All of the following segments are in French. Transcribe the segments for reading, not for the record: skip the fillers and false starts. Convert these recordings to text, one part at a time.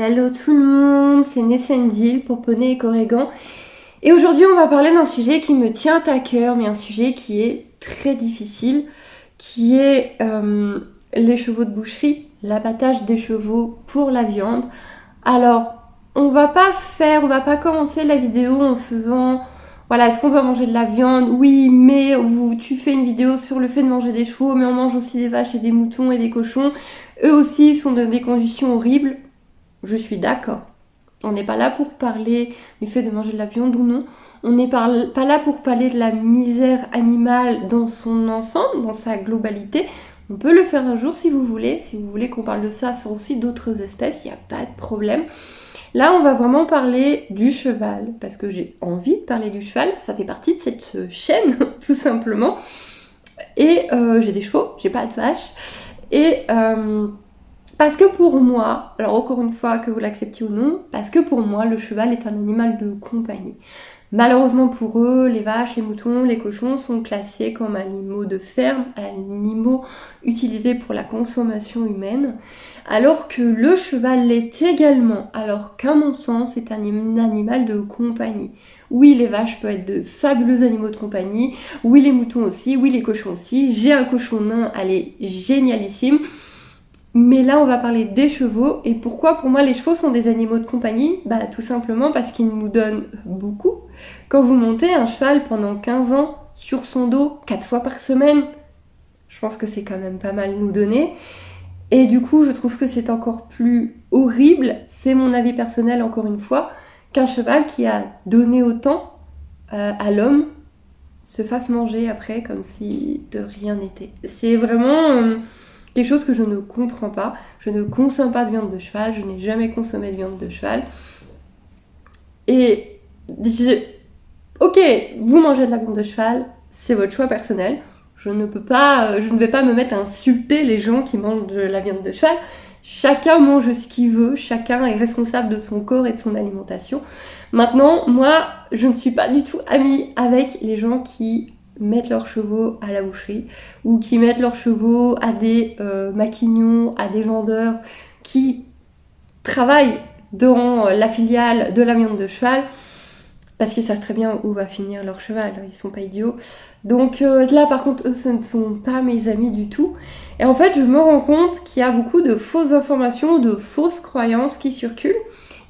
Hello tout le monde, c'est Nessendil pour Poney et Corrigan. Et aujourd'hui on va parler d'un sujet qui me tient à cœur, mais un sujet qui est très difficile, qui est les chevaux de boucherie, l'abattage des chevaux pour la viande. Alors, on va pas commencer la vidéo en faisant, voilà, est-ce qu'on doit manger de la viande? Oui, mais tu fais une vidéo sur le fait de manger des chevaux, mais on mange aussi des vaches et des moutons et des cochons. Eux aussi sont dans des conditions horribles. Je suis d'accord. On n'est pas là pour parler du fait de manger de la viande ou non. On n'est pas là pour parler de la misère animale dans son ensemble, dans sa globalité. On peut le faire un jour si vous voulez. Si vous voulez qu'on parle de ça sur aussi d'autres espèces, il n'y a pas de problème. Là, on va vraiment parler du cheval, parce que j'ai envie de parler du cheval. Ça fait partie de cette chaîne, tout simplement. Et j'ai des chevaux, j'ai pas de vaches. Et parce que pour moi, alors encore une fois que vous l'acceptiez ou non, parce que pour moi le cheval est un animal de compagnie. Malheureusement pour eux, les vaches, les moutons, les cochons sont classés comme animaux de ferme, animaux utilisés pour la consommation humaine, alors que le cheval l'est également, alors qu'à mon sens c'est un animal de compagnie. Oui, les vaches peuvent être de fabuleux animaux de compagnie, oui les moutons aussi, oui les cochons aussi, j'ai un cochon nain, elle est génialissime. Mais là, on va parler des chevaux. Et pourquoi pour moi les chevaux sont des animaux de compagnie? Bah tout simplement parce qu'ils nous donnent beaucoup. Quand vous montez un cheval pendant 15 ans sur son dos, 4 fois par semaine, je pense que c'est quand même pas mal nous donner. Et du coup, je trouve que c'est encore plus horrible, c'est mon avis personnel encore une fois, qu'un cheval qui a donné autant à l'homme se fasse manger après comme si de rien n'était. C'est vraiment quelque chose que je ne comprends pas. Je ne consomme pas de viande de cheval, je n'ai jamais consommé de viande de cheval. Et ok, vous mangez de la viande de cheval, c'est votre choix personnel. Je ne vais pas me mettre à insulter les gens qui mangent de la viande de cheval. Chacun mange ce qu'il veut, chacun est responsable de son corps et de son alimentation. Maintenant, moi, je ne suis pas du tout amie avec les gens qui mettent leurs chevaux à la boucherie ou qui mettent leurs chevaux à des maquignons, à des vendeurs qui travaillent dans la filiale de la viande de cheval parce qu'ils savent très bien où va finir leur cheval, ils sont pas idiots. Donc là par contre eux ce ne sont pas mes amis du tout. Et en fait je me rends compte qu'il y a beaucoup de fausses informations, de fausses croyances qui circulent.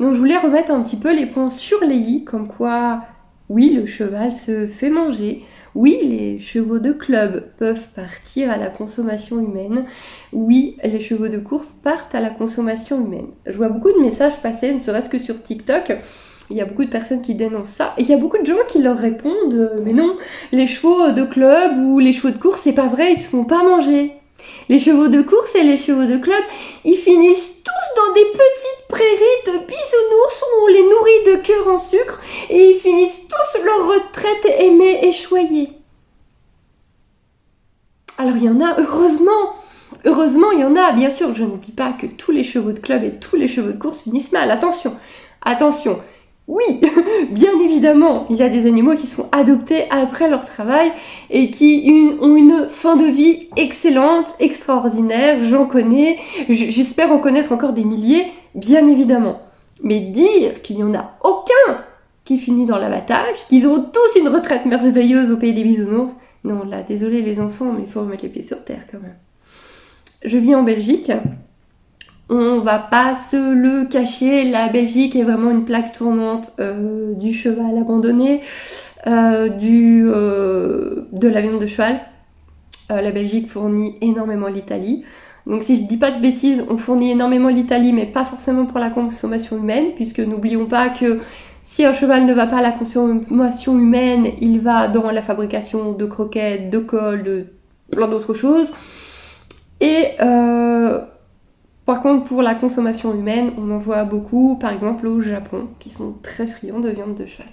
Donc je voulais remettre un petit peu les points sur les i, comme quoi oui le cheval se fait manger, oui les chevaux de club peuvent partir à la consommation humaine, oui les chevaux de course partent à la consommation humaine. Je vois beaucoup de messages passer, ne serait-ce que sur TikTok. Il y a beaucoup de personnes qui dénoncent ça. Et il y a beaucoup de gens qui leur répondent mais non, les chevaux de club ou les chevaux de course, c'est pas vrai, ils se font pas manger. Les chevaux de course et les chevaux de club, ils finissent tous dans des petites prairies de bisounours où on les nourrit de cœur en sucre et ils finissent tous leur retraite aimée et choyée. Alors il y en a, heureusement il y en a, bien sûr, je ne dis pas que tous les chevaux de club et tous les chevaux de course finissent mal, attention. Oui, bien évidemment, il y a des animaux qui sont adoptés après leur travail et qui ont une fin de vie excellente, extraordinaire, j'en connais, j'espère en connaître encore des milliers, bien évidemment. Mais dire qu'il n'y en a aucun qui finit dans l'abattage, qu'ils ont tous une retraite merveilleuse au pays des bisounours, non là, désolé les enfants, mais il faut remettre les pieds sur terre quand même. Je vis en Belgique. On va pas se le cacher, la Belgique est vraiment une plaque tournante du cheval abandonné, de la viande de cheval. La Belgique fournit énormément l'Italie. Donc si je dis pas de bêtises, on fournit énormément l'Italie, mais pas forcément pour la consommation humaine, puisque n'oublions pas que si un cheval ne va pas à la consommation humaine, il va dans la fabrication de croquettes, de colle, de plein d'autres choses. Et par contre, pour la consommation humaine, on en voit beaucoup, par exemple au Japon, qui sont très friands de viande de cheval.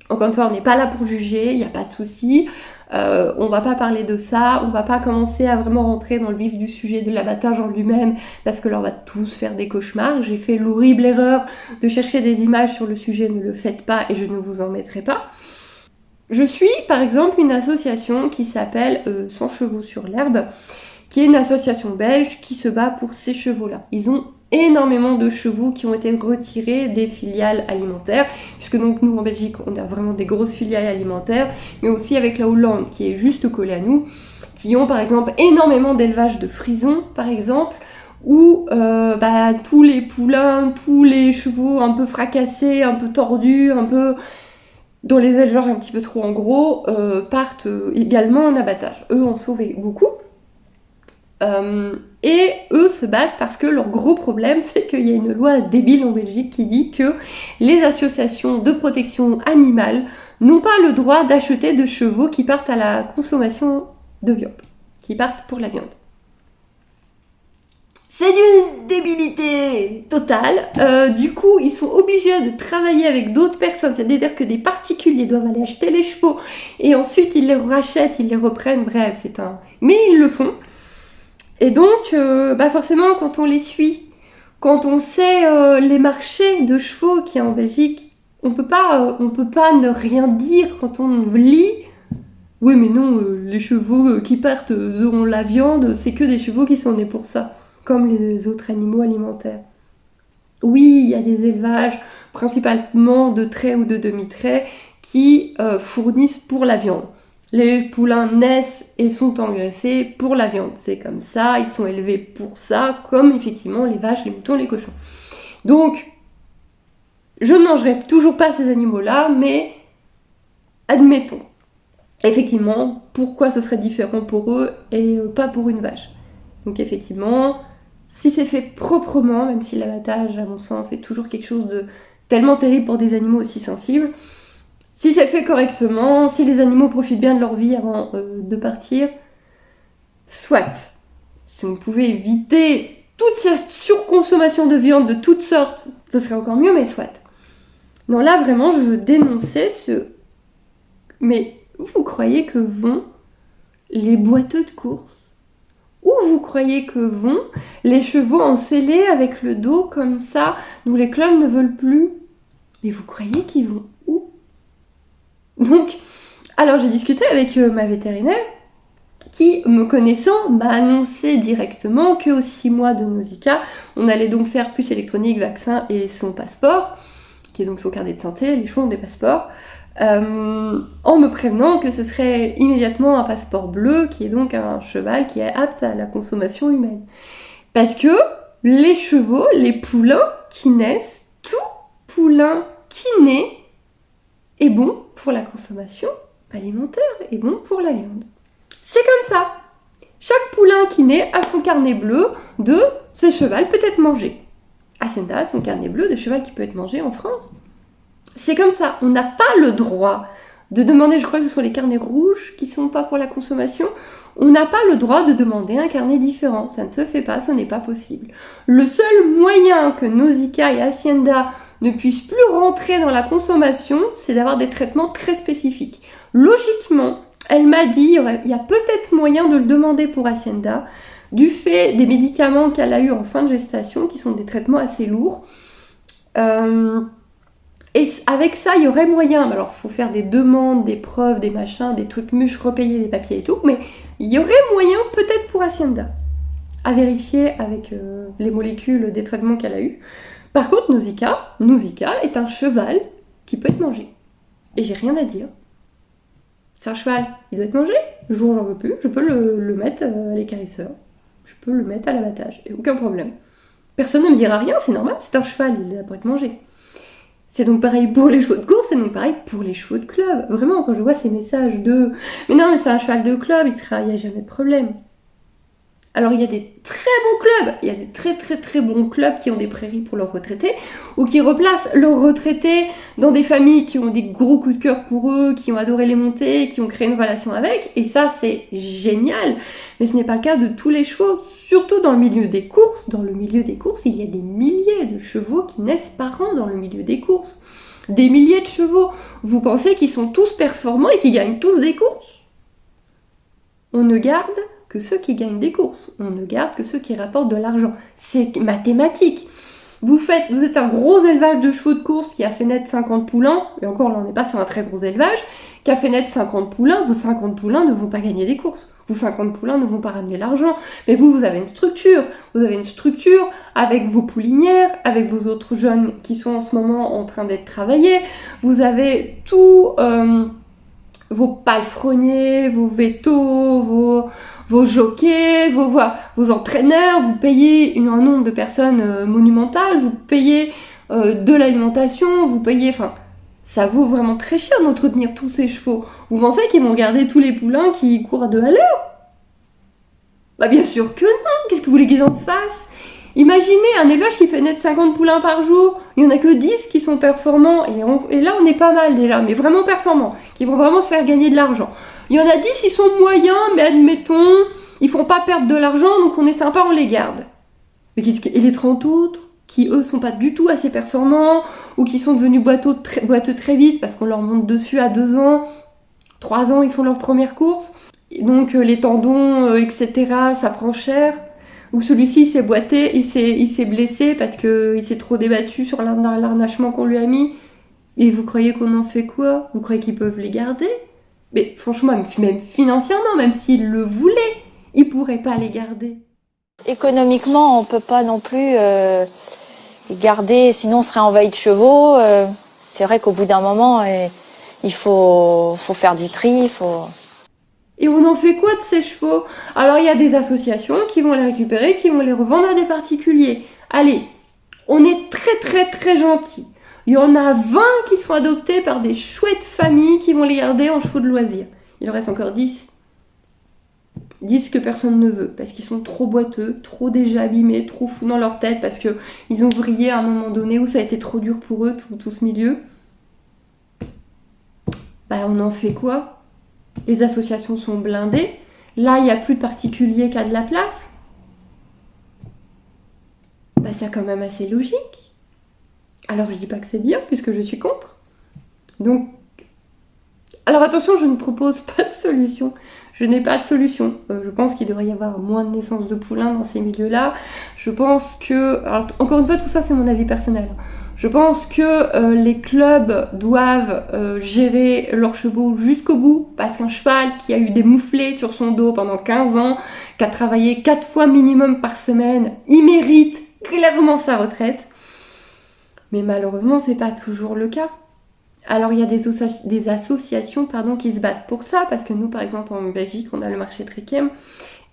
Encore une fois, on n'est pas là pour juger, il n'y a pas de souci. On va pas parler de ça, on va pas commencer à vraiment rentrer dans le vif du sujet de l'abattage en lui-même, parce que là on va tous faire des cauchemars. J'ai fait l'horrible erreur de chercher des images sur le sujet, ne le faites pas et je ne vous en mettrai pas. Je suis par exemple une association qui s'appelle 100 chevaux sur l'herbe, qui est une association belge qui se bat pour ces chevaux-là. Ils ont énormément de chevaux qui ont été retirés des filiales alimentaires, puisque donc nous en Belgique on a vraiment des grosses filiales alimentaires, mais aussi avec la Hollande qui est juste collée à nous, qui ont par exemple énormément d'élevage de frisons par exemple, où tous les poulains, tous les chevaux un peu fracassés, un peu tordus, un peu dont les éleveurs un petit peu trop en gros, partent également en abattage. Eux ont sauvé beaucoup. Et eux se battent parce que leur gros problème, c'est qu'il y a une loi débile en Belgique qui dit que les associations de protection animale n'ont pas le droit d'acheter de chevaux qui partent à la consommation de viande, qui partent pour la viande. C'est d'une débilité totale. Du coup, ils sont obligés de travailler avec d'autres personnes, c'est-à-dire que des particuliers doivent aller acheter les chevaux et ensuite ils les rachètent, ils les reprennent, bref, c'est un... Mais ils le font. Et donc, forcément, quand on les suit, quand on sait les marchés de chevaux qu'il y a en Belgique, on peut pas ne rien dire quand on lit. Oui, mais non, les chevaux qui partent dans la viande, c'est que des chevaux qui sont nés pour ça, comme les autres animaux alimentaires. Oui, il y a des élevages, principalement de traits ou de demi-traits, qui fournissent pour la viande. Les poulains naissent et sont engraissés pour la viande. C'est comme ça, ils sont élevés pour ça, comme effectivement les vaches, les moutons, les cochons. Donc, je ne mangerai toujours pas ces animaux-là, mais admettons. Effectivement, pourquoi ce serait différent pour eux et pas pour une vache? Donc effectivement, si c'est fait proprement, même si l'abattage, à mon sens, est toujours quelque chose de tellement terrible pour des animaux aussi sensibles, si c'est fait correctement, si les animaux profitent bien de leur vie avant de partir, soit. Si on pouvait éviter toute cette surconsommation de viande de toutes sortes, ce serait encore mieux, mais soit. Non, là, vraiment, je veux dénoncer ce... Mais vous croyez que vont les boiteux de course? Où vous croyez que vont les chevaux en sellé avec le dos comme ça, d'où les clubs ne veulent plus? Mais vous croyez qu'ils vont où? Donc, alors j'ai discuté avec ma vétérinaire qui, me connaissant, m'a annoncé directement qu'aux 6 mois de Nausicaa, on allait donc faire puce électronique, vaccin et son passeport, qui est donc son carnet de santé, les chevaux ont des passeports, en me prévenant que ce serait immédiatement un passeport bleu, qui est donc un cheval qui est apte à la consommation humaine. Parce que les chevaux, les poulains qui naissent, tout poulain qui naît est bon pour la consommation alimentaire, est bon pour la viande. C'est comme ça. Chaque poulain qui naît a son carnet bleu de ce cheval peut être mangé. Hacienda a son carnet bleu de cheval qui peut être mangé en France. C'est comme ça. On n'a pas le droit de demander, je crois que ce sont les carnets rouges qui sont pas pour la consommation, on n'a pas le droit de demander un carnet différent. Ça ne se fait pas, ce n'est pas possible. Le seul moyen que Nausicaa et Hacienda ne puissent plus rentrer dans la consommation, c'est d'avoir des traitements très spécifiques. Logiquement, elle m'a dit, il y a peut-être moyen de le demander pour Hacienda, du fait des médicaments qu'elle a eu en fin de gestation, qui sont des traitements assez lourds. Et avec ça, il y aurait moyen, alors il faut faire des demandes, des preuves, des machins, des trucs mûches, repayer des papiers et tout, mais il y aurait moyen peut-être pour Hacienda, à vérifier avec les molécules des traitements qu'elle a eu. Par contre, Nausicaa est un cheval qui peut être mangé. Et j'ai rien à dire. C'est un cheval, il doit être mangé. Le jour où j'en veux plus, je peux le mettre à l'équarrisseur. Je peux le mettre à l'abattage, et aucun problème. Personne ne me dira rien, c'est normal, c'est un cheval, il est là pour être mangé. C'est donc pareil pour les chevaux de course, c'est donc pareil pour les chevaux de club. Vraiment, quand je vois ces messages de « Mais non, mais c'est un cheval de club, il n'y a jamais de problème. » Alors, il y a des très bons clubs, il y a des très très très bons clubs qui ont des prairies pour leurs retraités, ou qui replacent leurs retraités dans des familles qui ont des gros coups de cœur pour eux, qui ont adoré les monter, qui ont créé une relation avec, et ça, c'est génial. Mais ce n'est pas le cas de tous les chevaux, surtout dans le milieu des courses. Dans le milieu des courses, il y a des milliers de chevaux qui naissent par an dans le milieu des courses. Des milliers de chevaux. Vous pensez qu'ils sont tous performants et qu'ils gagnent tous des courses? On ne garde que ceux qui gagnent des courses. On ne garde que ceux qui rapportent de l'argent. C'est mathématique. Vous êtes un gros élevage de chevaux de course qui a fait naître 50 poulains, et encore là on n'est pas sur un très gros élevage, qui a fait naître 50 poulains, vos 50 poulains ne vont pas gagner des courses. Vos 50 poulains ne vont pas ramener l'argent. Mais vous avez une structure. Vous avez une structure avec vos poulinières, avec vos autres jeunes qui sont en ce moment en train d'être travaillés. Vous avez tout... vos palefreniers, vos vétos, vos jockeys, vos entraîneurs, vous payez un nombre de personnes monumental, vous payez de l'alimentation, vous payez... Enfin, ça vaut vraiment très cher d'entretenir tous ces chevaux. Vous pensez qu'ils vont garder tous les poulains qui courent à 2 à l'heure? Bah bien sûr que non. Qu'est-ce que vous voulez qu'ils en fassent? Imaginez un élevage qui fait naître 50 poulains par jour, il n'y en a que 10 qui sont performants, et là on est pas mal déjà, mais vraiment performants, qui vont vraiment faire gagner de l'argent. Il y en a 10, ils sont moyens, mais admettons, ils font pas perdre de l'argent, donc on est sympa, on les garde. Mais et les 30 autres, qui eux sont pas du tout assez performants, ou qui sont devenus boiteux très vite, parce qu'on leur monte dessus à 2 ans, 3 ans, ils font leur première course, et donc les tendons, etc., ça prend cher. Ou celui-ci il s'est boité, il s'est blessé parce qu'il s'est trop débattu sur l'arnachement qu'on lui a mis. Et vous croyez qu'on en fait quoi? Vous croyez qu'ils peuvent les garder? Mais franchement, même financièrement, même s'ils le voulaient, ils pourraient pas les garder. Économiquement, on peut pas non plus les garder, sinon on serait envahi de chevaux. C'est vrai qu'au bout d'un moment, il faut faire du tri, Et on en fait quoi de ces chevaux? Alors il y a des associations qui vont les récupérer, qui vont les revendre à des particuliers. Allez, on est très très très gentils. Il y en a 20 qui sont adoptés par des chouettes familles qui vont les garder en chevaux de loisirs. Il en reste encore 10. 10 que personne ne veut, parce qu'ils sont trop boiteux, trop déjà abîmés, trop fous dans leur tête, parce qu'ils ont vrillé à un moment donné où ça a été trop dur pour eux, tout ce milieu. Bah on en fait quoi? Les associations sont blindées. Là, il n'y a plus de particuliers qui a de la place. Bah, c'est quand même assez logique. Alors, je dis pas que c'est bien, puisque je suis contre. Donc, alors attention, je ne propose pas de solution. Je n'ai pas de solution. Je pense qu'il devrait y avoir moins de naissances de poulains dans ces milieux-là. Je pense que... Alors, encore une fois, tout ça, c'est mon avis personnel. Je pense que les clubs doivent gérer leurs chevaux jusqu'au bout, parce qu'un cheval qui a eu des mouflets sur son dos pendant 15 ans, qui a travaillé 4 fois minimum par semaine, il mérite clairement sa retraite. Mais malheureusement, c'est pas toujours le cas. Alors il y a des associations qui se battent pour ça, parce que nous, par exemple, en Belgique, on a le marché Trekkem.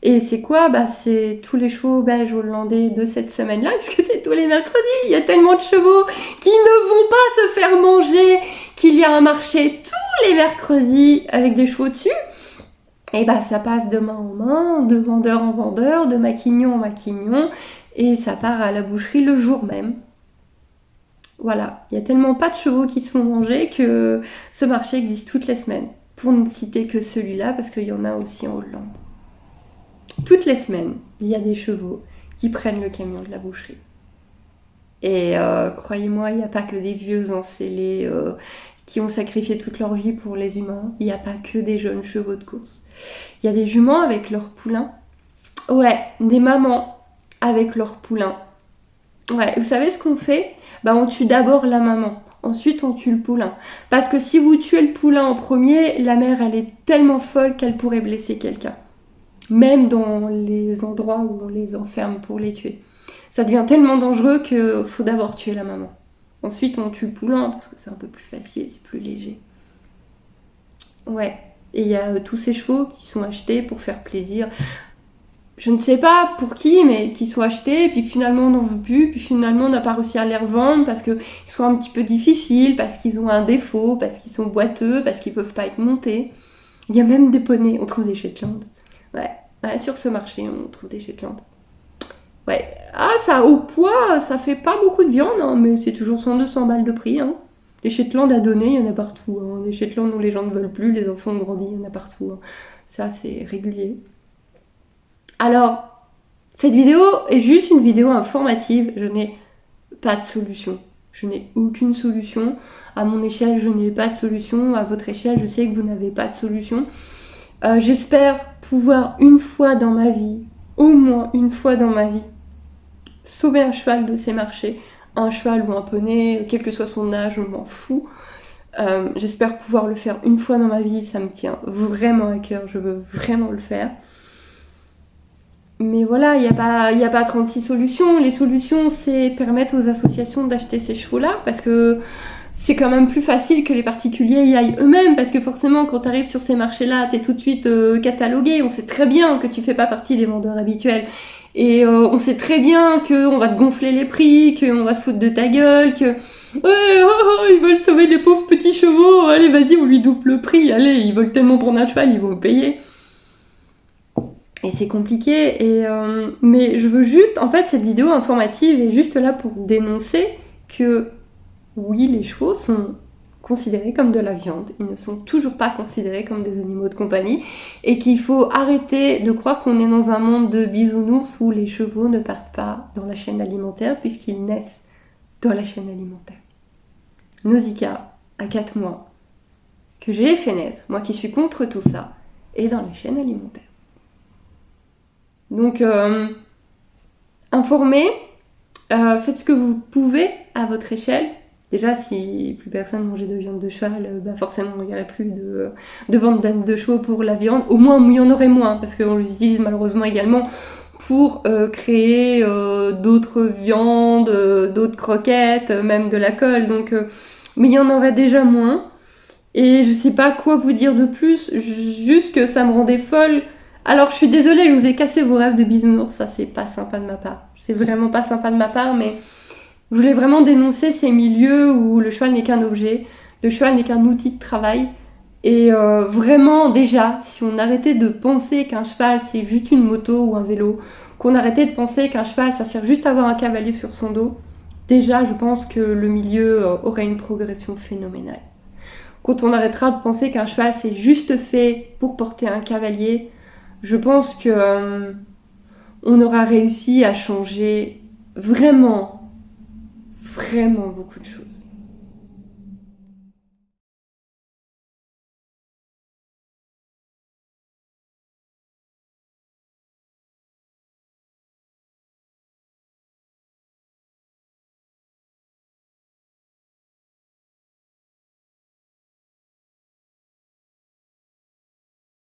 Et c'est quoi? Bah, c'est tous les chevaux belges hollandais de cette semaine-là, puisque c'est tous les mercredis. Il y a tellement de chevaux qui ne vont pas se faire manger qu'il y a un marché tous les mercredis avec des chevaux dessus. Et bah, ça passe de main en main, de vendeur en vendeur, de maquignon en maquignon, et ça part à la boucherie le jour même. Voilà, il y a tellement pas de chevaux qui se font manger que ce marché existe toutes les semaines. Pour ne citer que celui-là, parce qu'il y en a aussi en Hollande. Toutes les semaines, il y a des chevaux qui prennent le camion de la boucherie. Et croyez-moi, il n'y a pas que des vieux encellés qui ont sacrifié toute leur vie pour les humains. Il n'y a pas que des jeunes chevaux de course. Il y a des juments avec leurs poulains. Ouais, des mamans avec leurs poulains. Ouais, vous savez ce qu'on fait? Bah, on tue d'abord la maman. Ensuite, on tue le poulain. Parce que si vous tuez le poulain en premier, la mère, elle est tellement folle qu'elle pourrait blesser quelqu'un. Même dans les endroits où on les enferme pour les tuer. Ça devient tellement dangereux qu'il faut d'abord tuer la maman. Ensuite, on tue le poulain parce que c'est un peu plus facile, c'est plus léger. Ouais. Et il y a tous ces chevaux qui sont achetés pour faire plaisir. Je ne sais pas pour qui, mais qui sont achetés, et puis que finalement on n'en veut plus, puis finalement on n'a pas réussi à les revendre parce qu'ils sont un petit peu difficiles, parce qu'ils ont un défaut, parce qu'ils sont boiteux, parce qu'ils ne peuvent pas être montés. Il y a même des poneys, on trouve des Shetland. Ouais, sur ce marché on trouve des Shetland. Ouais, ça au poids, ça fait pas beaucoup de viande, hein, mais c'est toujours 100-200 balles de prix. Hein. Des Shetland à donner, il y en a partout. Hein. Des Shetland où les gens ne veulent plus, les enfants ont grandi, il y en a partout. Hein. Ça c'est régulier. Alors, cette vidéo est juste une vidéo informative. Je n'ai pas de solution. Je n'ai aucune solution. À mon échelle, je n'ai pas de solution. À votre échelle, je sais que vous n'avez pas de solution. J'espère pouvoir une fois dans ma vie, au moins une fois dans ma vie, sauver un cheval de ces marchés. Un cheval ou un poney, quel que soit son âge, je m'en fous. J'espère pouvoir le faire une fois dans ma vie, ça me tient vraiment à cœur, je veux vraiment le faire. Mais voilà, il n'y a pas 36 solutions. Les solutions, c'est permettre aux associations d'acheter ces chevaux-là, parce que c'est quand même plus facile que les particuliers y aillent eux-mêmes, parce que forcément, quand tu arrives sur ces marchés-là, tu es tout de suite catalogué. On sait très bien que tu fais pas partie des vendeurs habituels. Et on sait très bien qu'on va te gonfler les prix, qu'on va se foutre de ta gueule, que ouais, ils veulent sauver les pauvres petits chevaux, allez vas-y on lui double le prix, allez ils veulent tellement prendre un cheval, ils vont le payer. Et c'est compliqué, mais je veux juste, en fait cette vidéo informative est juste là pour dénoncer que oui les chevaux sont considérés comme de la viande, ils ne sont toujours pas considérés comme des animaux de compagnie, et qu'il faut arrêter de croire qu'on est dans un monde de bisounours où les chevaux ne partent pas dans la chaîne alimentaire puisqu'ils naissent dans la chaîne alimentaire. Nausicaa, à 4 mois, que j'ai fait naître, moi qui suis contre tout ça, est dans la chaîne alimentaire. Donc, informez, faites ce que vous pouvez à votre échelle. Déjà, si plus personne mangeait de viande de cheval, forcément, il n'y aurait plus de vente d'ânes de chevaux pour la viande. Au moins, il y en aurait moins, parce qu'on les utilise malheureusement également pour créer d'autres viandes, d'autres croquettes, même de la colle. Donc, mais il y en aurait déjà moins. Et je sais pas quoi vous dire de plus, juste que ça me rendait folle. Alors je suis désolée, je vous ai cassé vos rêves de bisounours, ça c'est pas sympa de ma part. C'est vraiment pas sympa de ma part, mais je voulais vraiment dénoncer ces milieux où le cheval n'est qu'un objet, le cheval n'est qu'un outil de travail. Et vraiment déjà, si on arrêtait de penser qu'un cheval c'est juste une moto ou un vélo, qu'on arrêtait de penser qu'un cheval ça sert juste à avoir un cavalier sur son dos, déjà je pense que le milieu aurait une progression phénoménale. Quand on arrêtera de penser qu'un cheval c'est juste fait pour porter un cavalier, je pense que on aura réussi à changer vraiment, vraiment beaucoup de choses.